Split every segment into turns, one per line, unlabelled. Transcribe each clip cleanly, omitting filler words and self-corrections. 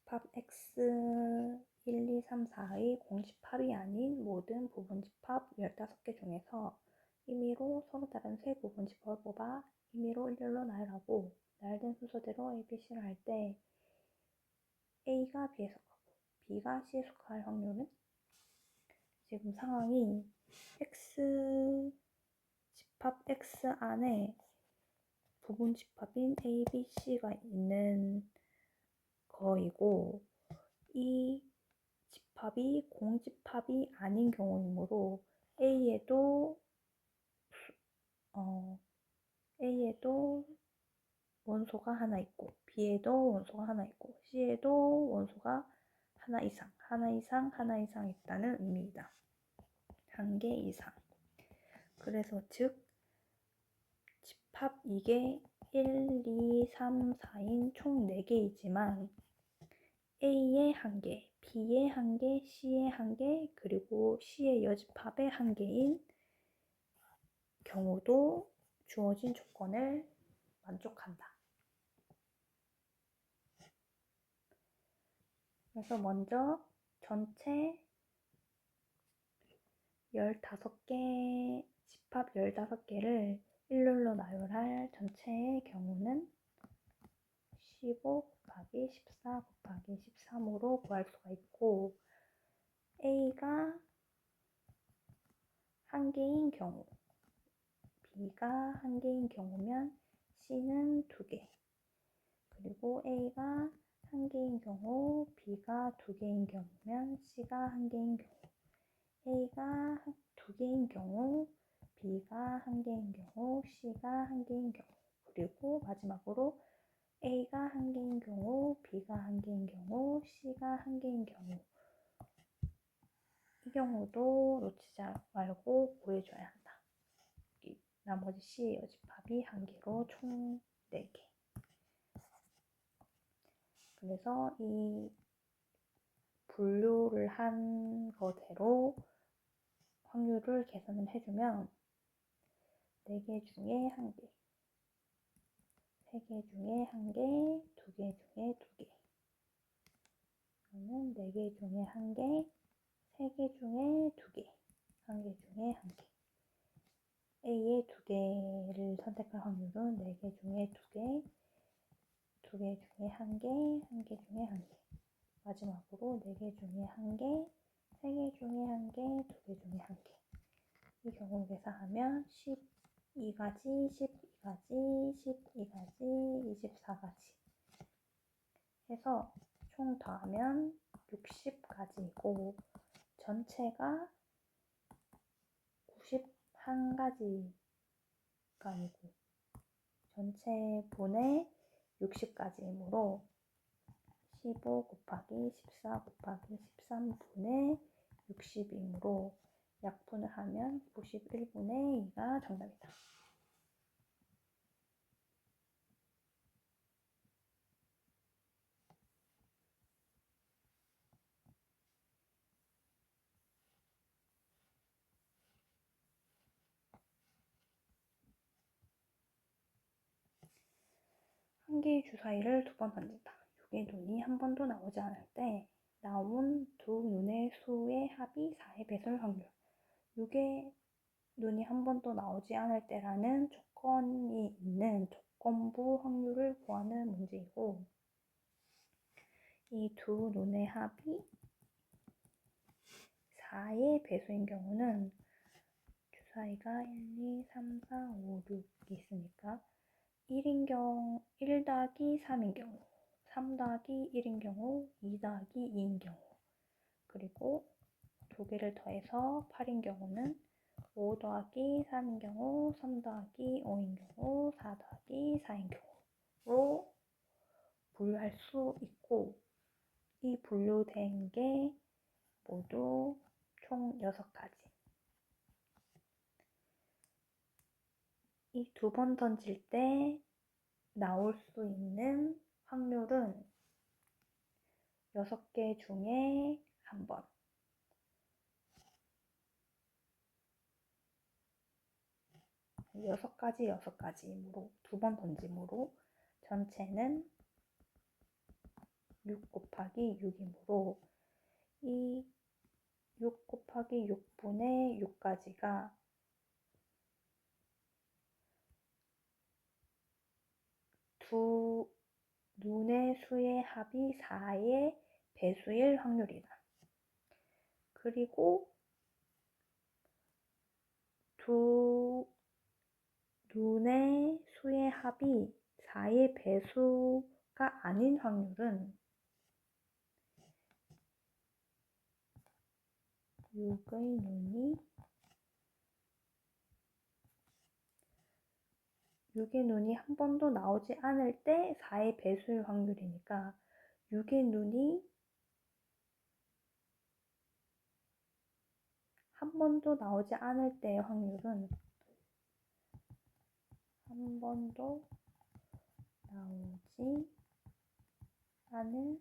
집합 x 1, 2, 3, 4의 공집합이 아닌 모든 부분집합 15개 중에서 임의로 서로 다른 세 부분집합을 뽑아 임의로 일렬로 나열하고 나열된 순서대로 A, B, C를 할 때 A가 B에 속하고 B가 C에 속할 확률은? 지금 상황이 집합 X 안에 부분집합인 A, B, C가 있는 거이고 이 집합이 공집합이 아닌 경우이므로 A에도 원소가 하나 있고 B에도 원소가 하나 있고 C에도 원소가 하나 이상 있다는 의미이다. 한 개 이상. 그래서 즉 집합 이게 1, 2, 3, 4인 총 4개이지만 A의 한 개, B의 한 개, C의 한 개, 그리고 C의 여집합의 한 개인 경우도 주어진 조건을 만족한다. 그래서 먼저 전체 15개, 집합 15개를 일렬로 나열할 전체의 경우는 15 곱하기 14 곱하기 13으로 구할 수가 있고 A가 한 개인 경우, B가 한 개인 경우면 C는 2개, 그리고 A가 한 개인 경우, B가 2개인 경우면 C가 한 개인 경우, A가 2개인 경우, B가 한 개인 경우, C가 한 개인 경우, 그리고 마지막으로 A가 한 개인 경우, B가 한 개인 경우, C가 한 개인 경우. 이 경우도 놓치지 말고 구해줘야 한다. 나머지 C의 여집합이 한 개로 총 4개. 그래서 이 분류를 한 거대로 확률을 계산을 해주면 4개 중에 1개, 3개 중에 1개, 2개 중에 2개. 그러면 4개 중에 1개, 3개 중에 2개, 1개 중에 1개. A의 2개를 선택할 확률은 4개 중에 2개, 2개 중에 1개, 1개 중에 1개. 마지막으로 4개 중에 1개, 3개 중에 1개, 2개 중에 1개. 이 경우를 계산하면 12가지, 12가지, 12가지, 24가지 해서 총 더하면 60가지이고 전체가 91가지가 아니고 전체 분의 60가지이므로 15 곱하기 14 곱하기 13분의 60이므로 약분을 하면 91분의 2가 정답이다. 한 개의 주사위를 2번 던진다. 6의 눈이 한 번도 나오지 않을 때 나온 두 눈의 수의 합이 4의 배수일 확률. 6의 눈이 한 번도 나오지 않을 때라는 조건이 있는 조건부 확률을 구하는 문제이고 이 두 눈의 합이 4의 배수인 경우는 주사위가 1, 2, 3, 4, 5, 6이 있으니까 1 더하기 3인 경우, 3 더하기 1인 경우, 2 더하기 2인 경우, 그리고 2개를 더해서 8인 경우는 5 더하기 3인 경우, 3 더하기 5인 경우, 4 더하기 4인 경우로 분류할 수 있고 이 분류된 게 모두 총 6가지. 이 2번 던질 때 나올 수 있는 확률은 6개 중에 1번. 6가지이므로 2번 던짐으로 전체는 6 곱하기 6이므로 이 6 곱하기 6분의 6까지가 두 눈의 수의 합이 4의 배수일 확률이다. 그리고 두 눈의 수의 합이 4의 배수가 아닌 확률은 6의 눈이 한 번도 나오지 않을 때 4의 배수일 확률이니까 6의 눈이 한 번도 나오지 않을 때의 확률은 한 번도 나오지 않을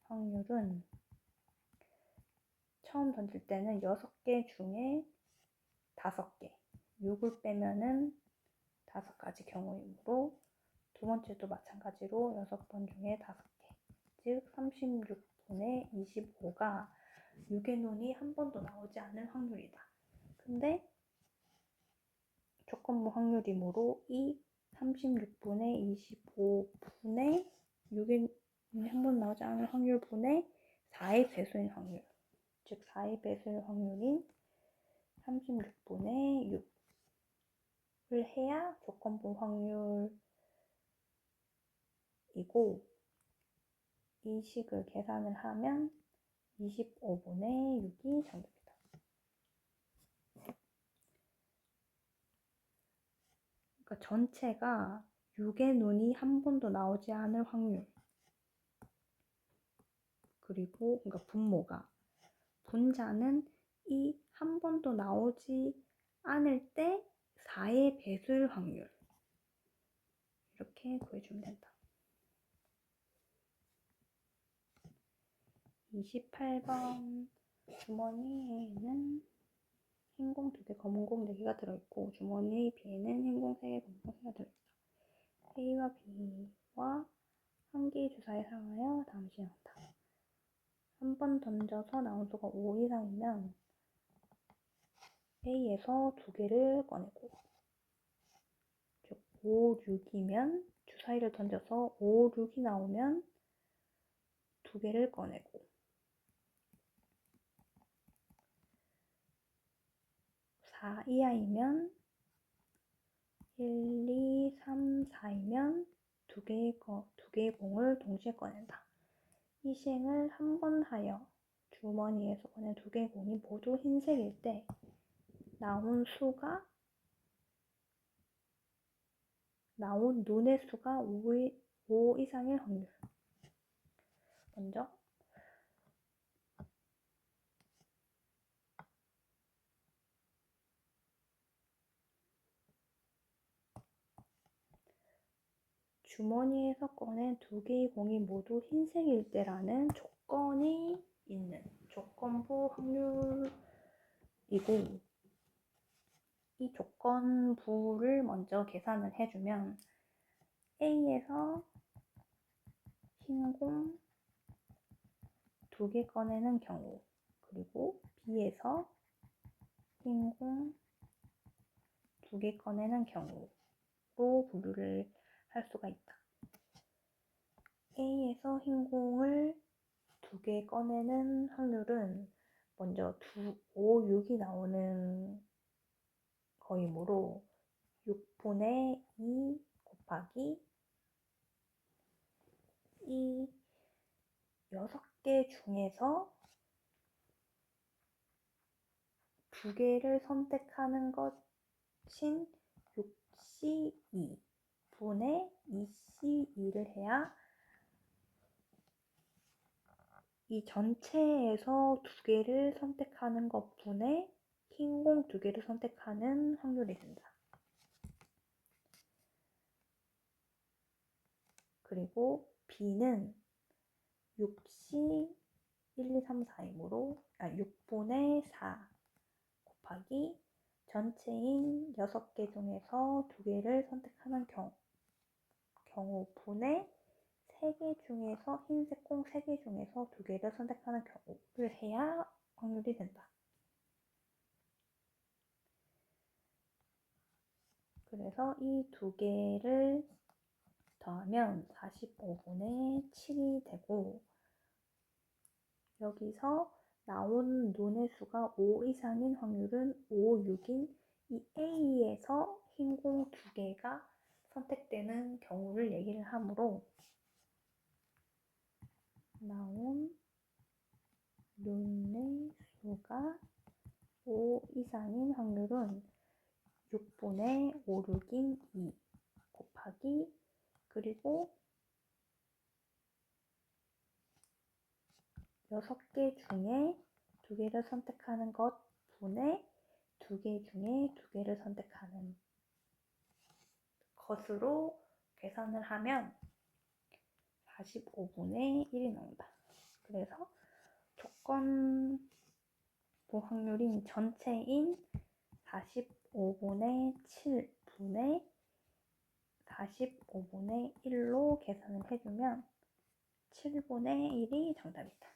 확률은 처음 던질 때는 6개 중에 5개, 6을 빼면은 5가지 경우이므로 두 번째도 마찬가지로 6번 중에 5개, 즉 36분의 25가 6의 눈이 한 번도 나오지 않을 확률이다. 근데 조건부 확률이므로 이 36분의 25분의 6의 눈이 한 번도 나오지 않을 확률분의 4의 배수인 확률, 즉 4의 배수일 확률인 36분의 6을 해야 조건부 확률이고, 이 식을 계산을 하면 25분의 6이 정답이다. 그러니까 전체가 6의 눈이 한 번도 나오지 않을 확률, 그리고 그러니까 분모가, 분자는 이 한 번도 나오지 않을 때 4의 배수일 확률, 이렇게 구해주면 된다. 28번 주머니에는 흰 공 2개, 검은 공 4개가 들어있고 주머니 B에는 흰 공 3개, 검은 공 3개가 들어있다. A와 B와 한 개의 주사에 사용하여 다음시 나온다. 한 번 던져서 나온 수가 5 이상이면 A에서 2개를 꺼내고, 즉 5, 6이면 주사위를 던져서 5, 6이 나오면 2개를 꺼내고, 4 이하이면 1, 2, 3, 4이면 2개의 공을 동시에 꺼낸다. 이 시행을 한 번 하여 주머니에서 꺼낸 2개의 공이 모두 흰색일 때 나온 눈의 수가 5 이상일 확률. 먼저 주머니에서 꺼낸 2개의 공이 모두 흰색일 때라는 조건이 있는 조건부 확률이고, 이 조건부를 먼저 계산을 해주면 A에서 흰 공 2개 꺼내는 경우, 그리고 B에서 흰 공 2개 꺼내는 경우로 분류를 할 수가 있다. A에서 흰 공을 2개 꺼내는 확률은 먼저 5, 6이 나오는 거이므로 6분의 2 곱하기 이 6개 중에서 2개를 선택하는 것인 6C2분의 2C2를 해야 이 전체에서 2개를 선택하는 것분의 흰 공 2개를 선택하는 확률이 된다. 그리고 B는 6C 1, 2, 3, 4이므로 6분의 4 곱하기 전체인 6개 중에서 2개를 선택하는 경우분의 3개 중에서 흰색 공 3개 중에서 2개를 선택하는 경우를 해야 확률이 된다. 그래서 이 2개를 더하면 45분의 7이 되고 여기서 나온 눈의 수가 5 이상인 확률은 5, 6인 이 A에서 흰 공 2개가 선택되는 경우를 얘기를 하므로 나온 눈의 수가 5 이상인 확률은 6분의 5, 6인 2 곱하기 그리고 6개 중에 2개를 선택하는 것 분의 2개 중에 2개를 선택하는 것으로 계산을 하면 45분의 1이 나온다. 그래서 조건부 확률인 전체인 45분의 7분의 45분의 1로 계산을 해주면 7분의 1이 정답이다.